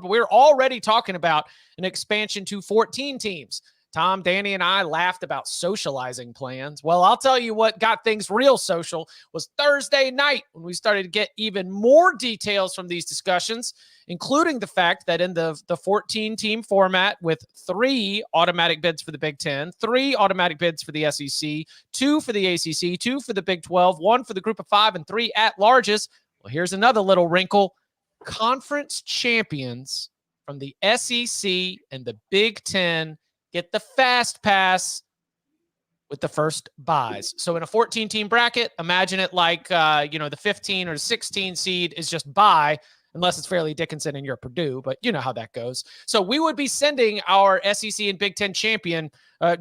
But we're already talking about an expansion to 14 teams. Tom, Danny, and I laughed about socializing plans. Well, I'll tell you what got things real social was Thursday night when we started to get even more details from these discussions, including the fact that in the 14-team format with 3 automatic bids for the Big Ten, 3 automatic bids for the SEC, 2 for the ACC, 2 for the Big 12, 1 for the Group of 5, and 3 at-larges. Well, here's another little wrinkle. Conference champions from the SEC and the Big Ten get the fast pass with the first buys. So in a 14-team bracket, imagine it like, the 15 or 16 seed is just buy, unless it's Fairleigh Dickinson and you're Purdue, but you know how that goes. So we would be sending our SEC and Big Ten champion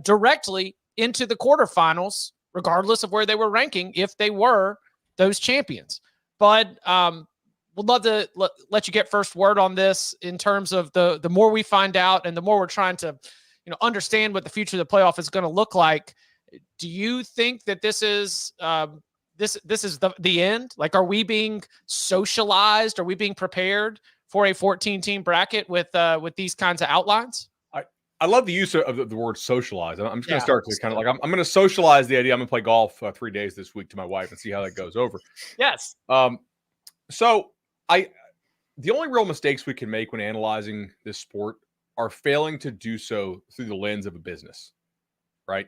directly into the quarterfinals, regardless of where they were ranking, if they were those champions. But would love to let you get first word on this in terms of the more we find out and the more we're trying to understand what the future of the playoff is going to look like. Do you think that this is this is the end? Like, are we being socialized? Are we being prepared for a 14-team bracket with these kinds of outlines? I love the use of the word socialize. I'm just going to start to kind of like, I'm going to socialize the idea. I'm going to play golf 3 days this week to my wife and see how that goes over. Yes. So the only real mistakes we can make when analyzing this sport are failing to do so through the lens of a business, right?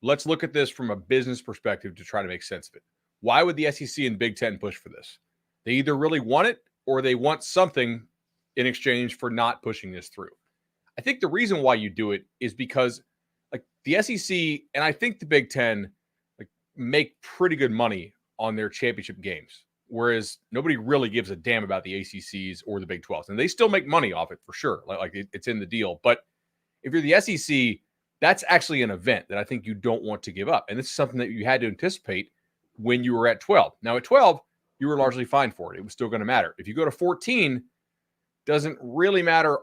Let's look at this from a business perspective to try to make sense of it. Why would the SEC and Big Ten push for this? They either really want it or they want something in exchange for not pushing this through. I think the reason why you do it is because like the SEC and I think the Big Ten make pretty good money on their championship games, whereas nobody really gives a damn about the ACCs or the Big 12s. And they still make money off it for sure. It's in the deal. But if you're the SEC, that's actually an event that I think you don't want to give up. And this is something that you had to anticipate when you were at 12. Now at 12, you were largely fine for it. It was still going to matter. If you go to 14, doesn't really matter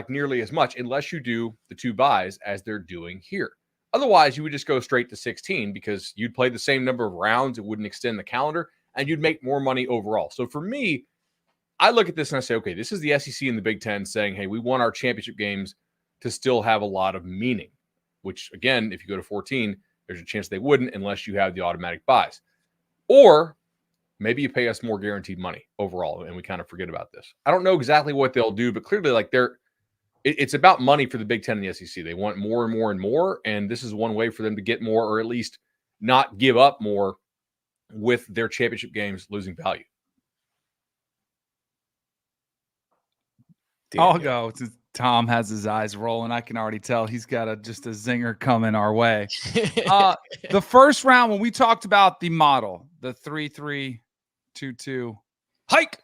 nearly as much unless you do the 2 buys as they're doing here. Otherwise, you would just go straight to 16 because you'd play the same number of rounds. It wouldn't extend the calendar and you'd make more money overall. So for me, I look at this and I say, okay, this is the SEC and the Big Ten saying, hey, we want our championship games to still have a lot of meaning, which again, if you go to 14, there's a chance they wouldn't unless you have the automatic buys. Or maybe you pay us more guaranteed money overall and we kind of forget about this. I don't know exactly what they'll do, but clearly it's about money for the Big Ten and the SEC. They want more and more and more, and this is one way for them to get more or at least not give up more with their championship games losing value. I'll go. Tom has his eyes rolling. I can already tell he's got just a zinger coming our way. The first round, when we talked about the model, the 3-3-2-2 hike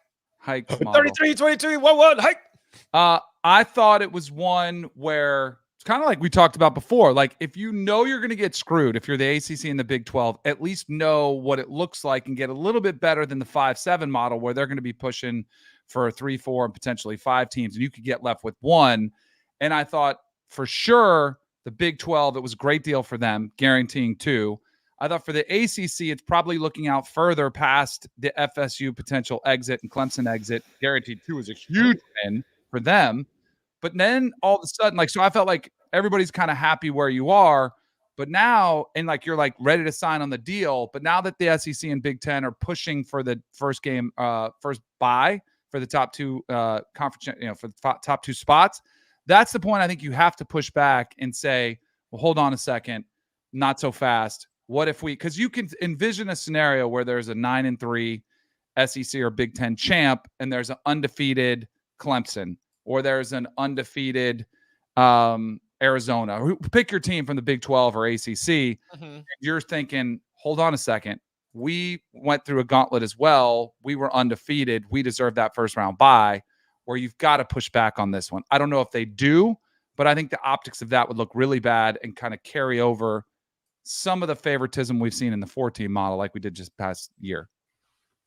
model. 33-22-1-1 hike. I thought it was one where it's kind of like we talked about before. Like, if you know you're going to get screwed, if you're the ACC and the Big 12, at least know what it looks like and get a little bit better than the 5-7 model where they're going to be pushing for 3, 4, and potentially 5 teams, and you could get left with 1. And I thought for sure the Big 12, it was a great deal for them, guaranteeing 2. I thought for the ACC, it's probably looking out further past the FSU potential exit and Clemson exit. Guaranteed 2 is a huge win for them. But then all of a sudden, so I felt like everybody's kind of happy where you are. But now, and you're ready to sign on the deal. But now that the SEC and Big Ten are pushing for the first bye for the top 2 conference, for the top 2 spots, that's the point I think you have to push back and say, well, hold on a second, not so fast. What if because you can envision a scenario where there's a 9-3 SEC or Big Ten champ, and there's an undefeated Clemson, or there's an undefeated Arizona. Pick your team from the Big 12 or ACC. Mm-hmm. You're thinking, hold on a second. We went through a gauntlet as well. We were undefeated. We deserve that first round bye, where you've got to push back on this one. I don't know if they do, but I think the optics of that would look really bad and kind of carry over some of the favoritism we've seen in the 4-team model like we did just past year.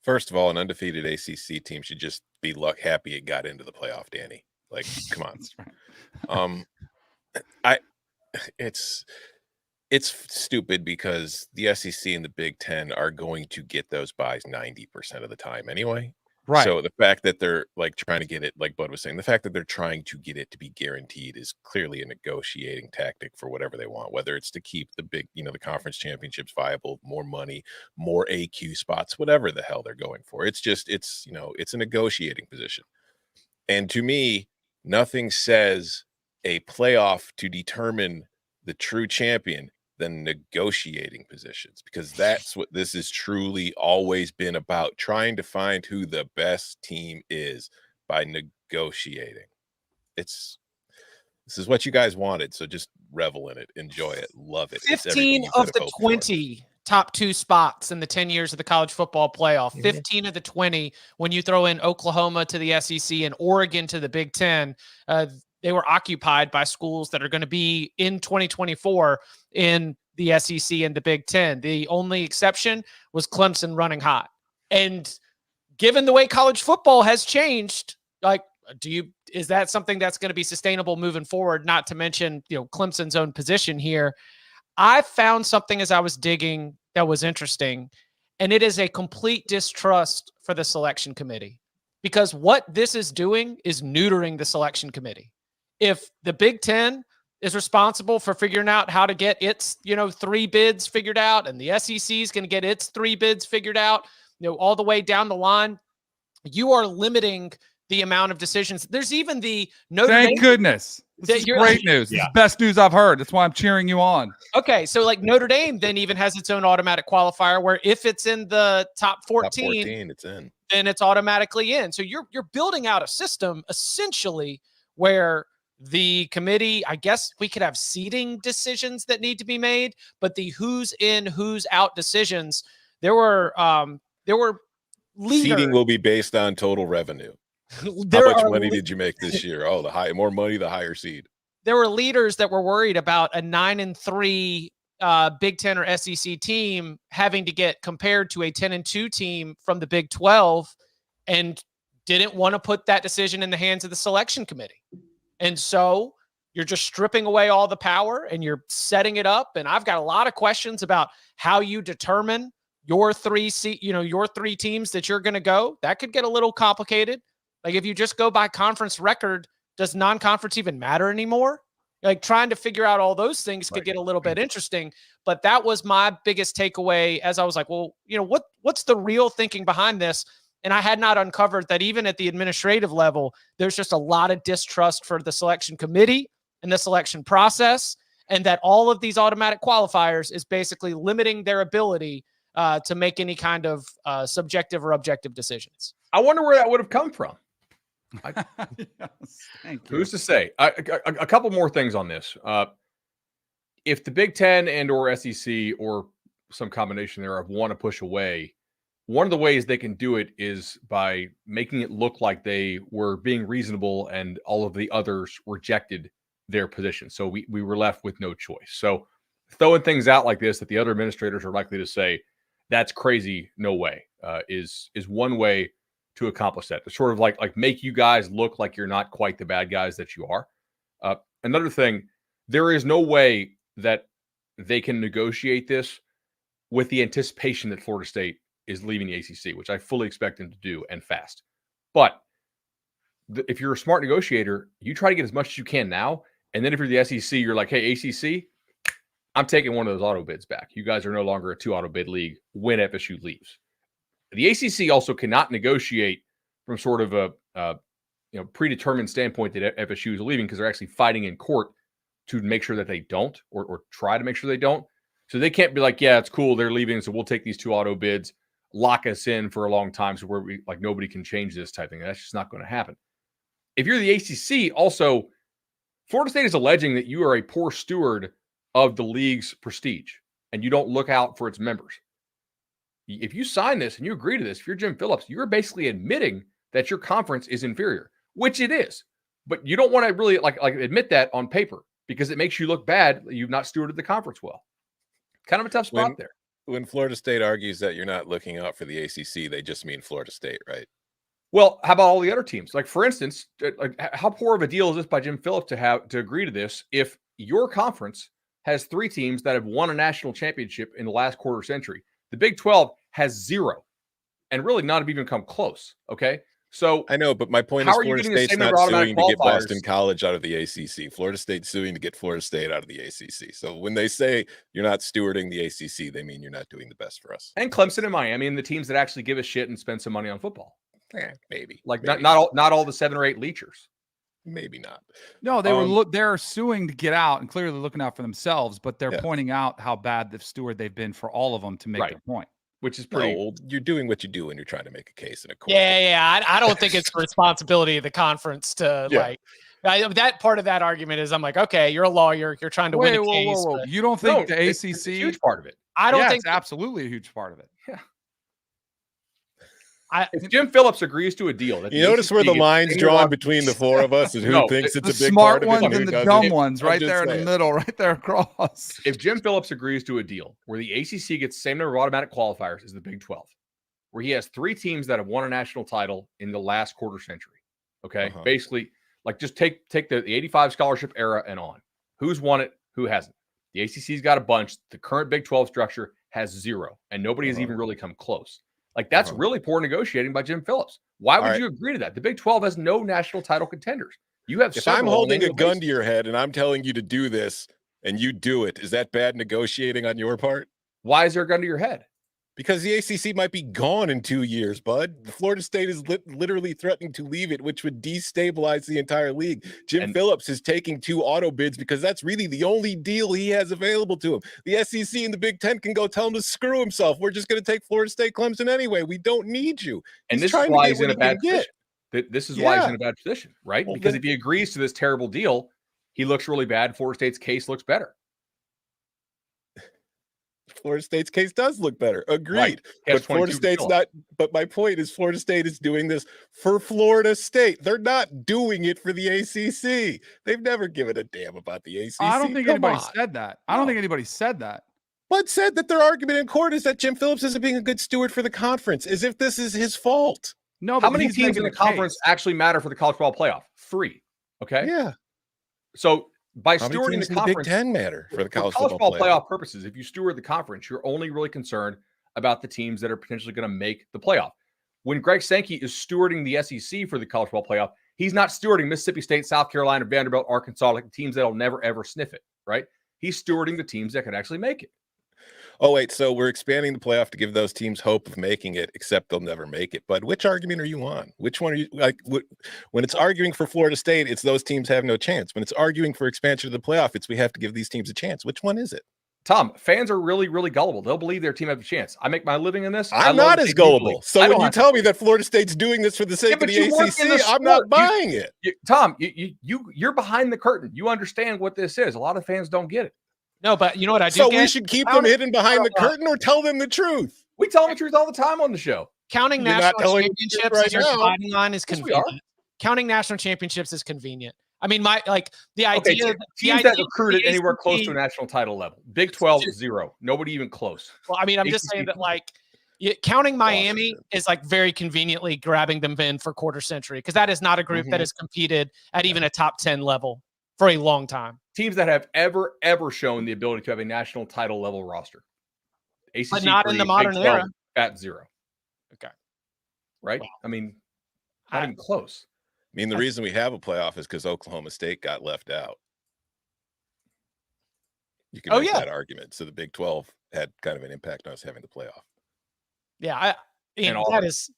First of all, an undefeated ACC team should just be happy it got into the playoff, Danny. Come on. Right. It's stupid because the SEC and the Big Ten are going to get those buys 90% of the time anyway. Right. So the fact that they're like trying to get it, like Bud was saying, the fact that they're trying to get it to be guaranteed is clearly a negotiating tactic for whatever they want, whether it's to keep the big, the conference championships viable, more money, more AQ spots, whatever the hell they're going for. It's just, it's a negotiating position. And to me, nothing says a playoff to determine the true champion than negotiating positions, because that's what this has truly always been about, trying to find who the best team is by negotiating. This is what you guys wanted, so just revel in it, enjoy it, love it. It's 15 you of could the have hoped for. 20 top 2 spots in the 10 years of the college football playoff. 15 of the 20 when you throw in Oklahoma to the SEC and Oregon to the Big Ten. They were occupied by schools that are going to be in 2024 in the SEC and the Big Ten. The only exception was Clemson running hot. And given the way college football has changed, like, is that something that's going to be sustainable moving forward? Not to mention, Clemson's own position here. I found something as I was digging that was interesting, and it is a complete distrust for the selection committee, because what this is doing is neutering the selection committee. If the Big Ten is responsible for figuring out how to get its, 3 bids figured out, and the SEC is going to get its 3 bids figured out, all the way down the line, you are limiting the amount of decisions. There's even the Notre Dame. Thank goodness. This is great news. This is the best news I've heard. That's why I'm cheering you on. Okay, so like Notre Dame then even has its own automatic qualifier where if it's in the top 14, it's in. Then it's automatically in. So you're building out a system essentially where the committee, I guess we could have seeding decisions that need to be made, but the who's in, who's out decisions, there were leaders. Seeding will be based on total revenue. How much money did you make this year? Oh, more money, the higher seed. There were leaders that were worried about a 9-3 Big Ten or SEC team having to get compared to a 10-2 team from the Big 12, and didn't want to put that decision in the hands of the selection committee. And so you're just stripping away all the power and you're setting it up. And I've got a lot of questions about how you determine your 3 teams that you're going to go. That could get a little complicated. Like if you just go by conference record, does non-conference even matter anymore? Like trying to figure out all those things could get a little bit interesting. But that was my biggest takeaway as I was like, well, what's the real thinking behind this? And I had not uncovered that even at the administrative level, there's just a lot of distrust for the selection committee and the selection process, and that all of these automatic qualifiers is basically limiting their ability to make any kind of subjective or objective decisions. I wonder where that would have come from. Yes, thank you. Who's to say? A couple more things on this. If the Big Ten and or SEC or some combination thereof want to push away, one of the ways they can do it is by making it look like they were being reasonable and all of the others rejected their position. So we were left with no choice. So throwing things out like this that the other administrators are likely to say, that's crazy, no way, is one way to accomplish that. To sort of like make you guys look like you're not quite the bad guys that you are. Another thing, there is no way that they can negotiate this with the anticipation that Florida State is leaving the ACC, which I fully expect them to do, and fast. But if you're a smart negotiator, you try to get as much as you can now. And then if you're the SEC, you're like, hey, ACC, I'm taking one of those auto bids back. You guys are no longer a 2 auto bid league when FSU leaves. The ACC also cannot negotiate from sort of a predetermined standpoint that FSU is leaving, because they're actually fighting in court to make sure that they don't, or try to make sure they don't. So they can't be like, yeah, it's cool, they're leaving, so we'll take these 2 auto bids, lock us in for a long time, so where nobody can change this type thing. That's just not going to happen. If you're the ACC, also, Florida State is alleging that you are a poor steward of the league's prestige and you don't look out for its members. If you sign this and you agree to this, if you're Jim Phillips, you're basically admitting that your conference is inferior, which it is. But you don't want to really like admit that on paper, because it makes you look bad. You've not stewarded the conference well. Kind of a tough spot there. When Florida State argues that you're not looking out for the ACC, they just mean Florida State, right? Well, how about all the other teams? Like, for instance, how poor of a deal is this by Jim Phillips to agree to this if your conference has 3 teams that have won a national championship in the last quarter century? The Big 12 has 0. and really not have even come close. Okay. So I know, but my point how is are you Florida getting the State's same number not of automatic suing to get qualifiers? Boston College out of the ACC. Florida State's suing to get Florida State out of the ACC. So when they say you're not stewarding the ACC, they mean you're not doing the best for us. And Clemson and Miami and the teams that actually give a shit and spend some money on football. Maybe. Like maybe. not all the 7 or 8 leechers. Maybe not. No, they're suing to get out and clearly looking out for themselves, but they're pointing out how bad the steward they've been for all of them to make their point. Which is pretty. No, you're doing what you do when you're trying to make a case in a court. Yeah. I don't think it's the responsibility of the conference to that part of that argument is I'm like, okay, you're a lawyer, you're trying to win a case. Whoa. You don't think the ACC it's a huge part of it? I don't think it's absolutely a huge part of it. Yeah. If Jim Phillips agrees to a deal, that you notice where the line's drawn between the four of us and who thinks it's a big smart part of it ones and the dumb ones right there in the middle, right there across. If Jim Phillips agrees to a deal where the ACC gets the same number of automatic qualifiers as the Big 12, where he has 3 teams that have won a national title in the last quarter century, okay, basically, like just take the 85 scholarship era and on. Who's won it? Who hasn't? The ACC's got a bunch. The current Big 12 structure has 0, and nobody has even really come close. Like, that's really poor negotiating by Jim Phillips. Why would you agree to that? The Big 12 has no national title contenders. You have if I'm holding a gun to your head and I'm telling you to do this and you do it, is that bad negotiating on your part? Why is there a gun to your head? Because the ACC might be gone in 2 years, bud. Florida State is literally threatening to leave it, which would destabilize the entire league. Jim Phillips is taking 2 auto bids because that's really the only deal he has available to him. The SEC and the Big Ten can go tell him to screw himself. We're just going to take Florida State, Clemson anyway. We don't need you. And this is why he's in a bad position. This is why he's in a bad position, right? Well, because if he agrees to this terrible deal, he looks really bad. Florida State's case looks better. Florida State's case does look better. Agreed. Right. But Florida State's not. But my point is Florida State is doing this for Florida State. They're not doing it for the ACC. They've never given a damn about the ACC. I don't think anybody said that. I don't think anybody said that. Bud said that their argument in court is that Jim Phillips isn't being a good steward for the conference, as if this is his fault. No, but how many teams in the conference actually matter for the college football playoff? 3. Okay. Yeah. So by stewarding the conference, Big Ten matter for the college football playoff purposes. If you steward the conference, you're only really concerned about the teams that are potentially going to make the playoff. When Greg Sankey is stewarding the SEC for the college football playoff, he's not stewarding Mississippi State, South Carolina, Vanderbilt, Arkansas, like the teams that'll never ever sniff it. Right? He's stewarding the teams that can actually make it. Oh, wait, so we're expanding the playoff to give those teams hope of making it, except they'll never make it. But which argument are you on? Which one are you like? When it's arguing for Florida State, it's those teams have no chance. When it's arguing for expansion of the playoff, it's we have to give these teams a chance. Which one is it? Tom, fans are really, really gullible. They'll believe their team has a chance. I make my living in this. I'm not as gullible. So when you tell me that Florida State's doing this for the sake of the ACC, I'm not buying it. Tom, you're behind the curtain. You understand what this is. A lot of fans don't get it. No, but you know what I do So we should keep them hidden behind the curtain or tell them the truth? We tell them the truth all the time on the show. Counting national championships as your dividing line is convenient. Counting national championships is convenient. I mean, the idea teams that recruited anywhere close to a national title level. Big 12, 0. Nobody even close. Well, I mean, I'm just saying that counting Miami is like very conveniently grabbing them in for quarter century because that is not a group that has competed at even a top 10 level for a long time. Teams that have ever shown the ability to have a national title level roster. ACC but not in the modern era. At 0. Okay. Right? Well, I mean, not even close. I mean, the reason we have a playoff is because Oklahoma State got left out. You can make that argument. So the Big 12 had kind of an impact on us having the playoff. Yeah, that is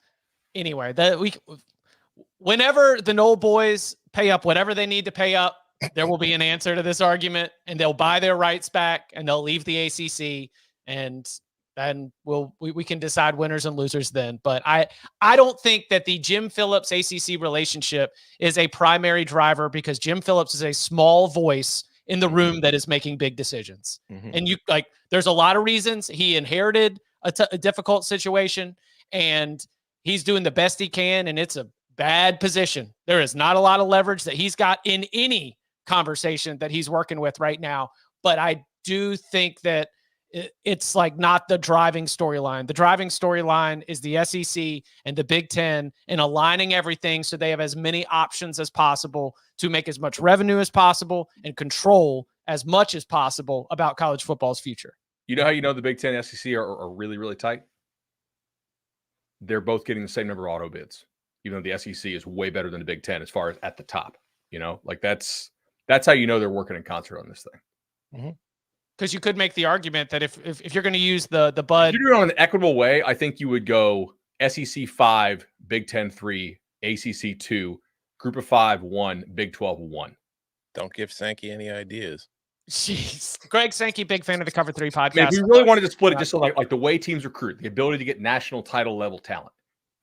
anyway. Whenever the Knoll boys pay up whatever they need to pay up, there will be an answer to this argument, and they'll buy their rights back, and they'll leave the ACC, and then we can decide winners and losers then. But I don't think that the Jim Phillips ACC relationship is a primary driver because Jim Phillips is a small voice in the room that is making big decisions. And there's a lot of reasons. He inherited a difficult situation, and he's doing the best he can, and it's a bad position. There is not a lot of leverage that he's got in any conversation that he's working with right now. But I do think that it's like not the driving storyline. The driving storyline is the SEC and the Big Ten and aligning everything so they have as many options as possible to make as much revenue as possible and control as much as possible about college football's future. You know how you know the Big Ten and SEC are really, really tight? they're both getting the same number of auto bids, even though the SEC is way better than the Big Ten as far as at the top. Like that's how you know they're working in concert on this thing. Because you could make the argument that if you're going to use the Bud, if you're doing it on an equitable way, I think you would go SEC 5, Big Ten 3, ACC 2, Group of 5 1, Big 12 1. Don't give Sankey any ideas. Jeez, Greg Sankey, big fan of the Cover 3 podcast. I mean, if we really wanted to split it just so like the way teams recruit, the ability to get national title level talent.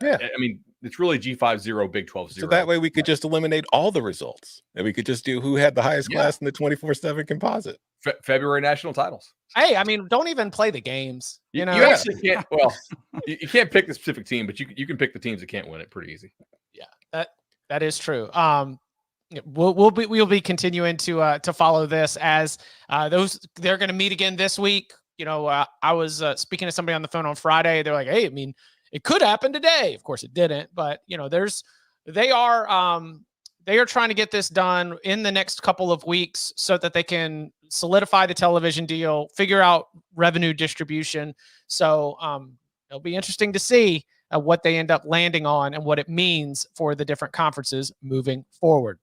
Yeah. I mean, it's really G5 0, Big 12 0. So that way we could just eliminate all the results, and we could just do who had the highest class in the 24/7 composite. February national titles. Hey, I mean, don't even play the games. You know, you actually can't. Well, you can't pick the specific team, but you can pick the teams that can't win it pretty easy. Yeah, that is true. We'll be continuing to follow this as they're going to meet again this week. I was speaking to somebody on the phone on Friday. They're like, hey, I mean, it could happen today. Of course it didn't, but they are trying to get this done in the next couple of weeks so that they can solidify the television deal, figure out revenue distribution. So it'll be interesting to see what they end up landing on and what it means for the different conferences moving forward.